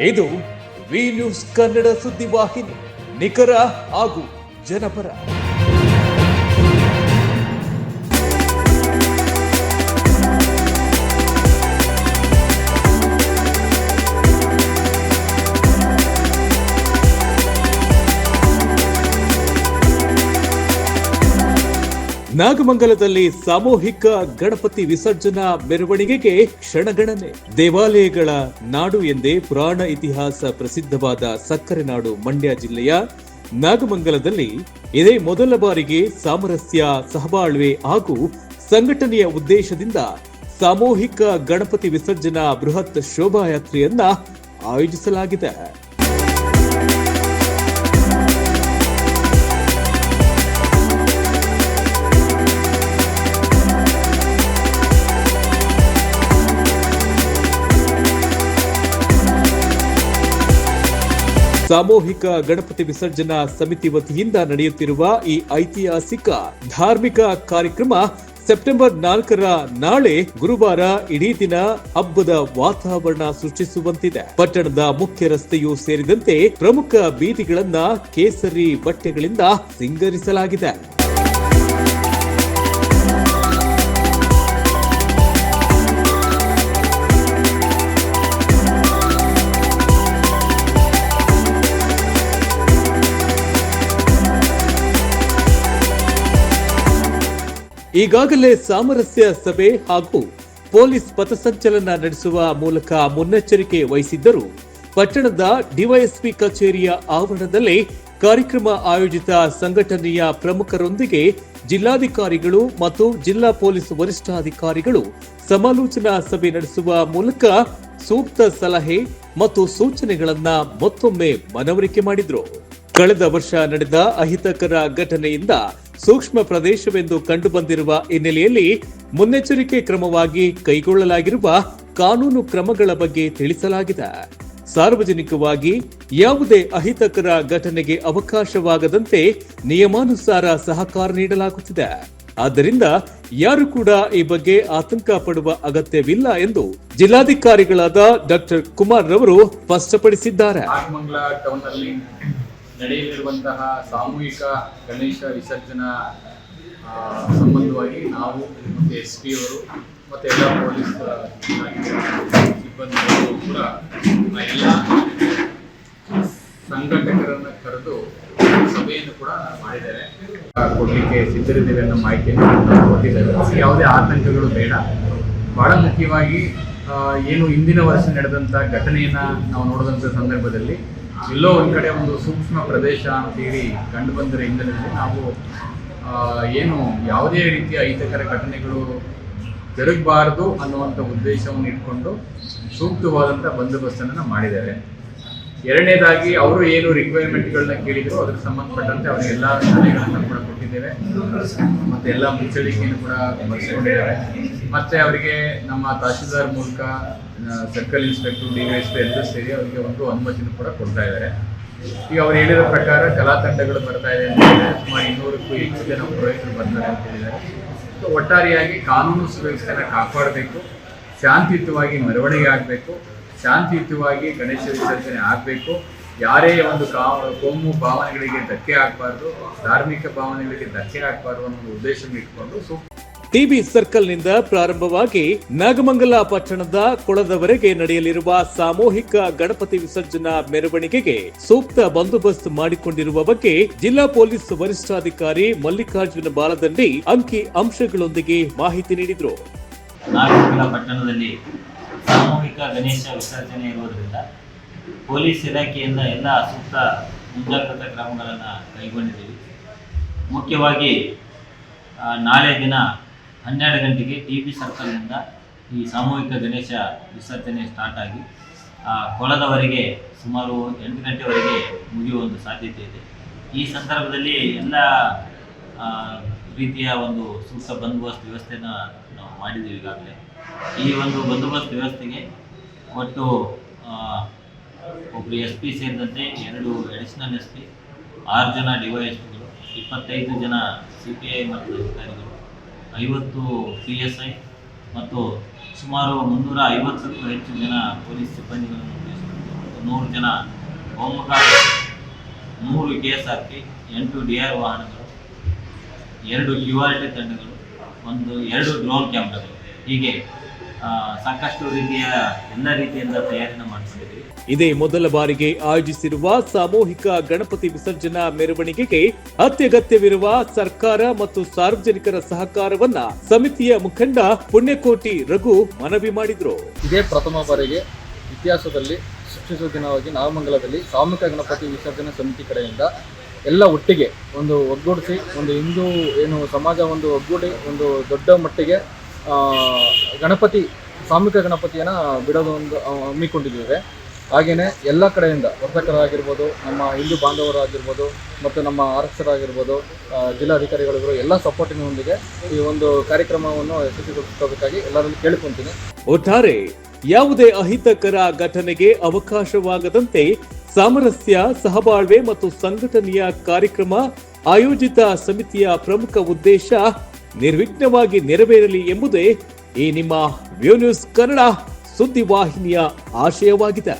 ಇದು V news Kannada ಸುದ್ದಿವಾಹಿನಿ, ನಿಖರ ಹಾಗೂ ಜನಪರ. ನಾಗಮಂಗಲದಲ್ಲಿ ಸಾಮೂಹಿಕ ಗಣಪತಿ ವಿಸರ್ಜನಾ ಮೆರವಣಿಗೆಗೆ ಕ್ಷಣಗಣನೆ. ದೇವಾಲಯಗಳ ನಾಡು ಎಂದೇ ಪುರಾಣ ಇತಿಹಾಸ ಪ್ರಸಿದ್ಧವಾದ ಸಕ್ಕರೆ ನಾಡು ಮಂಡ್ಯ ಜಿಲ್ಲೆಯ ನಾಗಮಂಗಲದಲ್ಲಿ ಇದೇ ಮೊದಲ ಬಾರಿಗೆ ಸಾಮರಸ್ಯ, ಸಹಬಾಳ್ವೆ ಹಾಗೂ ಸಂಘಟನೆಯ ಉದ್ದೇಶದಿಂದ ಸಾಮೂಹಿಕ ಗಣಪತಿ ವಿಸರ್ಜನಾ ಬೃಹತ್ ಶೋಭಾಯಾತ್ರೆಯನ್ನ ಆಯೋಜಿಸಲಾಗಿದೆ. ಸಾಮೂಹಿಕ ಗಣಪತಿ ವಿಸರ್ಜನಾ ಸಮಿತಿ ವತಿಯಿಂದ ನಡೆಯುತ್ತಿರುವ ಈ ಐತಿಹಾಸಿಕ ಧಾರ್ಮಿಕ ಕಾರ್ಯಕ್ರಮ ಸೆಪ್ಟೆಂಬರ್ 4ರ ನಾಳೆ ಗುರುವಾರ ಇಡೀ ದಿನ ಹಬ್ಬದ ವಾತಾವರಣ ಸೃಷ್ಟಿಸುವಂತಿದೆ. ಪಟ್ಟಣದ ಮುಖ್ಯ ರಸ್ತೆಯೂ ಸೇರಿದಂತೆ ಪ್ರಮುಖ ಬೀದಿಗಳನ್ನ ಕೇಸರಿ ಬಟ್ಟೆಗಳಿಂದ ಸಿಂಗರಿಸಲಾಗಿದೆ. ಈಗಾಗಲೇ ಸಾಮರಸ್ಯ ಸಭೆ ಹಾಗೂ ಪೊಲೀಸ್ ಪಥಸಂಚಲನ ನಡೆಸುವ ಮೂಲಕ ಮುನ್ನೆಚ್ಚರಿಕೆ ವಹಿಸಿದ್ದರು. ಪಟ್ಟಣದ ಡಿವೈಎಸ್ಪಿ ಕಚೇರಿಯ ಆವರಣದಲ್ಲಿ ಕಾರ್ಯಕ್ರಮ ಆಯೋಜಿತ ಸಂಘಟನೆಯ ಪ್ರಮುಖರೊಂದಿಗೆ ಜಿಲ್ಲಾಧಿಕಾರಿಗಳು ಮತ್ತು ಜಿಲ್ಲಾ ಪೊಲೀಸ್ ವರಿಷ್ಠಾಧಿಕಾರಿಗಳು ಸಮಾಲೋಚನಾ ಸಭೆ ನಡೆಸುವ ಮೂಲಕ ಸೂಕ್ತ ಸಲಹೆ ಮತ್ತು ಸೂಚನೆಗಳನ್ನ ಮತ್ತೊಮ್ಮೆ ಮನವರಿಕೆ ಮಾಡಿದ್ರು. ಕಳೆದ ವರ್ಷ ನಡೆದ ಅಹಿತಕರ ಘಟನೆಯಿಂದ ಸೂಕ್ಷ್ಮ ಪ್ರದೇಶವೆಂದು ಕಂಡುಬಂದಿರುವ ಹಿನ್ನೆಲೆಯಲ್ಲಿ ಮುನ್ನೆಚ್ಚರಿಕೆ ಕ್ರಮವಾಗಿ ಕೈಗೊಳ್ಳಲಾಗಿರುವ ಕಾನೂನು ಕ್ರಮಗಳ ಬಗ್ಗೆ ತಿಳಿಸಲಾಗಿದೆ. ಸಾರ್ವಜನಿಕವಾಗಿ ಯಾವುದೇ ಅಹಿತಕರ ಘಟನೆಗೆ ಅವಕಾಶವಾಗದಂತೆ ನಿಯಮಾನುಸಾರ ಸಹಕಾರ ನೀಡಲಾಗುತ್ತಿದೆ. ಆದ್ದರಿಂದ ಯಾರು ಕೂಡ ಈ ಬಗ್ಗೆ ಆತಂಕ ಪಡುವ ಅಗತ್ಯವಿಲ್ಲ ಎಂದು ಜಿಲ್ಲಾಧಿಕಾರಿಗಳಾದ ಡಾಕ್ಟರ್ ಕುಮಾರ್ ರವರು ಸ್ಪಷ್ಟಪಡಿಸಿದ್ದಾರೆ. ನಡೆಯಲಿರುವಂತಹ ಸಾಮೂಹಿಕ ಗಣೇಶ ವಿಸರ್ಜನಾ ಸಂಬಂಧವಾಗಿ ನಾವು ಮತ್ತು SP ಅವರು ಮತ್ತು ಎಲ್ಲ ಪೊಲೀಸ್ ಸಿಬ್ಬಂದಿಗಳು ಕೂಡ ಎಲ್ಲ ಸಂಘಟಕರನ್ನು ಕರೆದು ಸಭೆಯನ್ನು ಕೂಡ ಮಾಡಿದ್ದಾರೆ, ಕೊಡಲಿಕ್ಕೆ ಸಿದ್ಧರಿದ್ದೇವೆ ಅನ್ನೋ ಮಾಹಿತಿಯನ್ನು ಕೊಟ್ಟಿದ್ದಾರೆ. ಯಾವುದೇ ಆತಂಕಗಳು ಬೇಡ. ಬಹಳ ಮುಖ್ಯವಾಗಿ ಏನು ಹಿಂದಿನ ವರ್ಷ ನಡೆದಂಥ ಘಟನೆಯನ್ನು ನಾವು ನೋಡಿದಂಥ ಸಂದರ್ಭದಲ್ಲಿ ಎಲ್ಲೋ ಒಂದು ಕಡೆ ಒಂದು ಸೂಕ್ಷ್ಮ ಪ್ರದೇಶ ಅಂತೇಳಿ ಕಂಡು ಬಂದಿರೋ ಹಿನ್ನೆಲೆಯಲ್ಲಿ ನಾವು ಏನು ಯಾವುದೇ ರೀತಿಯ ಅಹಿತಕರ ಘಟನೆಗಳು ಜರುಗಬಾರದು ಅನ್ನುವಂಥ ಉದ್ದೇಶವನ್ನು ಇಟ್ಕೊಂಡು ಸೂಕ್ತವಾದಂಥ ಬಂದೋಬಸ್ತನ್ನು ಮಾಡಿದ್ದಾರೆ. ಎರಡನೇದಾಗಿ ಅವರು ಏನು ರಿಕ್ವೈರ್ಮೆಂಟ್ಗಳನ್ನ ಕೇಳಿದ್ರು ಅದಕ್ಕೆ ಸಂಬಂಧಪಟ್ಟಂತೆ ಅವರಿಗೆಲ್ಲ ಸಲಹೆಗಳನ್ನು ಕೂಡ ಕೊಟ್ಟಿದ್ದೇವೆ ಮತ್ತು ಎಲ್ಲ ಮುಚ್ಚಳಿಕೆಯನ್ನು ಕೂಡ ಬರೆಸಿಕೊಂಡಿದ್ದೇವೆ. ಮತ್ತು ಅವರಿಗೆ ನಮ್ಮ ತಹಶೀಲ್ದಾರ್ ಮೂಲಕ ಸರ್ಕಲ್ ಇನ್ಸ್ಪೆಕ್ಟರ್, DYSP ಎಲ್ಲರೂ ಸೇರಿ ಅವರಿಗೆ ಒಂದು ಅನುಮತಿನೂ ಕೂಡ ಕೊಡ್ತಾ ಇದ್ದಾರೆ. ಈಗ ಅವ್ರು ಹೇಳಿರೋ ಪ್ರಕಾರ ಕಲಾ ತಂಡಗಳು ಬರ್ತಾ ಇದೆ ಅಂತ ಹೇಳಿದರೆ ಸುಮಾರು 200ಕ್ಕೂ ಹೆಚ್ಚು ಜನ ಪುರೋಹಿತರು ಬರ್ತಾರೆ ಅಂತ ಹೇಳಿದ್ದಾರೆ. ಸೊ ಒಟ್ಟಾರೆಯಾಗಿ ಕಾನೂನು ಸುವ್ಯವಸ್ಥೆಯನ್ನು ಕಾಪಾಡಬೇಕು, ಶಾಂತಿಯುತವಾಗಿ ಮೆರವಣಿಗೆ ಆಗಬೇಕು, ಶಾಂತಿಯುತವಾಗಿ ಗಣೇಶ ವಿಸರ್ಜನೆ ಆಗಬೇಕು. ಯಾರೇ ಒಂದು ಕೋಮು ಭಾವನೆಗಳಿಗೆ ಧಕ್ಕೆ ಆಗಬಾರ್ದು, ಧಾರ್ಮಿಕ ಭಾವನೆಗಳಿಗೆ ಧಕ್ಕೆ ಆಗಬಾರ್ದು ಅನ್ನೋ ಉದ್ದೇಶವನ್ನು ಇಟ್ಕೊಂಡು ಟಿಬಿ ಸರ್ಕಲ್ನಿಂದ ಪ್ರಾರಂಭವಾಗಿ ನಾಗಮಂಗಲ ಪಟ್ಟಣದ ಕೊಳದವರೆಗೆ ನಡೆಯಲಿರುವ ಸಾಮೂಹಿಕ ಗಣಪತಿ ವಿಸರ್ಜನಾ ಮೆರವಣಿಗೆಗೆ ಸೂಕ್ತ ಬಂದೋಬಸ್ತ್ ಮಾಡಿಕೊಂಡಿರುವ ಬಗ್ಗೆ ಜಿಲ್ಲಾ ಪೊಲೀಸ್ ವರಿಷ್ಠಾಧಿಕಾರಿ ಮಲ್ಲಿಕಾರ್ಜುನ ಬಾಲದಂಡಿ ಅಂಕಿ ಅಂಶಗಳೊಂದಿಗೆ ಮಾಹಿತಿ ನೀಡಿದರು. ನಾಗಮಂಗಲ ಪಟ್ಟಣದಲ್ಲಿ ಸಾಮೂಹಿಕ ಗಣೇಶ ವಿಸರ್ಜನೆ ಇರುವುದರಿಂದ ಪೊಲೀಸ್ ಇಲಾಖೆಯಿಂದ ಎಲ್ಲ ಸೂಕ್ತ ಮುಂಜಾಗ್ರತಾ ಕ್ರಮಗಳನ್ನು ಕೈಗೊಂಡಿದ್ದೀವಿ. ಮುಖ್ಯವಾಗಿ ನಾಳೆ ದಿನ 12 ಗಂಟೆಗೆ ಟಿಬಿ ಸರ್ಕಲ್ನಿಂದ ಈ ಸಾಮೂಹಿಕ ಗಣೇಶ ವಿಸರ್ಜನೆ ಸ್ಟಾರ್ಟ್ ಆಗಿ ಕೊಳದವರೆಗೆ ಸುಮಾರು 8 ಗಂಟೆವರೆಗೆ ಮುಗಿಯುವ ಒಂದು ಸಾಧ್ಯತೆ ಇದೆ. ಈ ಸಂದರ್ಭದಲ್ಲಿ ಎಲ್ಲ ರೀತಿಯ ಒಂದು ಸೂಕ್ತ ಬಂದೋಬಸ್ತ್ ವ್ಯವಸ್ಥೆಯನ್ನು ನಾವು ಮಾಡಿದ್ದೀವಿ ಈಗಾಗಲೇ. ಈ ಒಂದು ಬಂದೋಬಸ್ತ್ ವ್ಯವಸ್ಥೆಗೆ ಒಟ್ಟು ಒಬ್ಬರು SP ಸೇರಿದಂತೆ 2 ಅಡಿಷನಲ್ SP, 6 ಜನ DYSPಗಳು, 25 ಜನ CPI ಮತ್ತು ಅಧಿಕಾರಿಗಳು, 50 PSI ಮತ್ತು ಸುಮಾರು 350ಕ್ಕೂ ಹೆಚ್ಚು ಜನ ಪೊಲೀಸ್ ಸಿಬ್ಬಂದಿಗಳನ್ನು ಉದ್ದೇಶಿಸಿಕೊಂಡು 100 ಜನ ಹೋಮ್ಗಾರ್ಡ್, 3 KSRP, 8 DR ವಾಹನಗಳು, 2 URT ತಂಡಗಳು, 2 ಡ್ರೋನ್ ಕ್ಯಾಮ್ರಾಗಳು, ಹೀಗೆ ಸಾಕಷ್ಟು ರೀತಿಯ ಎಲ್ಲ ರೀತಿಯಿಂದ ತಯಾರಿನ ಮಾಡಿಕೊಂಡಿದ್ದೀವಿ. ಇದೇ ಮೊದಲ ಬಾರಿಗೆ ಆಯೋಜಿಸಿರುವ ಸಾಮೂಹಿಕ ಗಣಪತಿ ವಿಸರ್ಜನಾ ಮೆರವಣಿಗೆಗೆ ಅತ್ಯಗತ್ಯವಿರುವ ಸರ್ಕಾರ ಮತ್ತು ಸಾರ್ವಜನಿಕರ ಸಹಕಾರವನ್ನ ಸಮಿತಿಯ ಮುಖಂಡ ಪುಣ್ಯಕೋಟಿ ರಘು ಮನವಿ ಮಾಡಿದ್ರು. ಇದೇ ಪ್ರಥಮ ಬಾರಿಗೆ ಇತಿಹಾಸದಲ್ಲಿ ಸೃಷ್ಟಿಸುವ ದಿನವಾಗಿ ನಾಗಮಂಗಲದಲ್ಲಿ ಸಾಮೂಹಿಕ ಗಣಪತಿ ವಿಸರ್ಜನಾ ಸಮಿತಿ ಕಡೆಯಿಂದ ಎಲ್ಲ ಒಟ್ಟಿಗೆ ಒಂದು ಒಗ್ಗೂಡಿಸಿ ಒಂದು ಹಿಂದೂ ಸಮಾಜ ಒಗ್ಗೂಡಿ ಒಂದು ದೊಡ್ಡ ಮಟ್ಟಿಗೆ ಸಾಮೂಹಿಕ ಗಣಪತಿಯನ್ನು ಬಿಡೋದು ಹಮ್ಮಿಕೊಂಡಿದ್ದೇವೆ. ಹಾಗೆಯೇ ಎಲ್ಲ ಕಡೆಯಿಂದ ವರ್ತಕರಾಗಿರ್ಬೋದು, ನಮ್ಮ ಹಿಂದೂ ಬಾಂಧವರಾಗಿರ್ಬೋದು ಮತ್ತು ನಮ್ಮ ಆರಕ್ಷಕರಾಗಿರ್ಬೋದು, ಜಿಲ್ಲಾಧಿಕಾರಿಗಳಿಗೂ ಎಲ್ಲ ಸಪೋರ್ಟಿನೊಂದಿಗೆ ಈ ಒಂದು ಕಾರ್ಯಕ್ರಮವನ್ನು ಯಶಸ್ವಿಗೊಳಿಸಬೇಕಾಗಿ ಎಲ್ಲರಲ್ಲಿ ಕೇಳಿಕೊಂತೀನಿ. ಒಟ್ಟಾರೆ ಯಾವುದೇ ಅಹಿತಕರ ಘಟನೆಗೆ ಅವಕಾಶವಾಗದಂತೆ ಸಾಮರಸ್ಯ, ಸಹಬಾಳ್ವೆ ಮತ್ತು ಸಂಘಟನೆಯ ಕಾರ್ಯಕ್ರಮ ಆಯೋಜಿತ ಸಮಿತಿಯ ಪ್ರಮುಖ ಉದ್ದೇಶ ನಿರ್ವಿಘ್ನವಾಗಿ ನೆರವೇರಲಿ ಎಂಬುದೇ ಈ ನಿಮ್ಮ ವ್ಯೂ ನ್ಯೂಸ್ ಕನ್ನಡ ಸುದ್ದಿವಾಹಿನಿಯ ಆಶಯವಾಗಿದೆ.